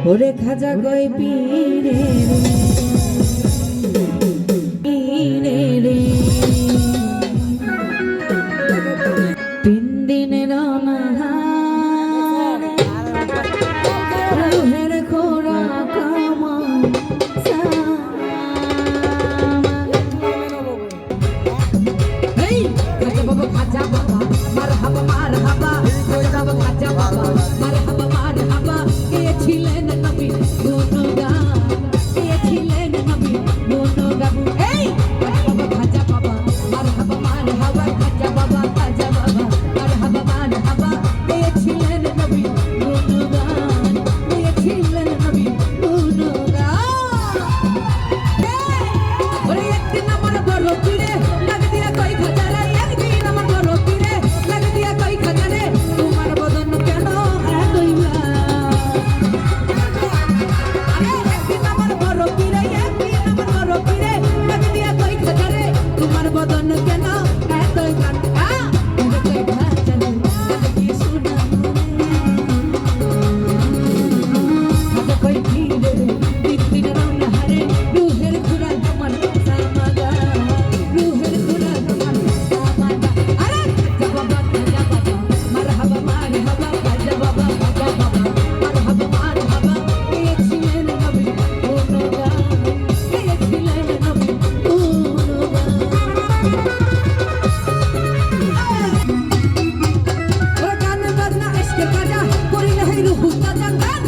ওরে খাজা কই পীরে পীরে রে 3 দিনের অনাহার রুহের খোরা কামা এই খাজা বাবা মারহাবা মারহাবা খাজা বাবা মারহাবা মারহাবা কে ছিলেন নবী গুণগান কে ছিলেন নবী গুণগান এই খাজা বাবা মারহাবা মারহাবা খাজা বাবা মারহাবা মারহাবা কে ছিলেন নবী গুণগান কে ছিলেন নবী গুণগান ওরে একদিন আমার বড় পীরে লাগ দিয়া কই খাজা রে একদিন আমার বড় পীরে লাগ দিয়া কই খাজা রে তোমার বদন কেন এতইলা আরে একদিন আমার বড় পীরে একদিন আমার বড় পীরে লাগ দিয়া কই খাজা রে তোমার বদন কেন এতই কাটা ওরে কই খাজা রে কি শুনা খাজা কই পীরে দিন দিন রাউনা হারে রুহের খুরা তোমার সামাগা রুহের খুরা তোমার সামাগা আরে খাজা বাবা মারহাবা মারহাবা খাজা বাবা মারহাবা মারহাবা কে ছিলেন নবী গুণগান কে ছিলেন নবী গুণগান ওরে গান বাজনা ইশকে খাজা করি না রুহু তাজা গান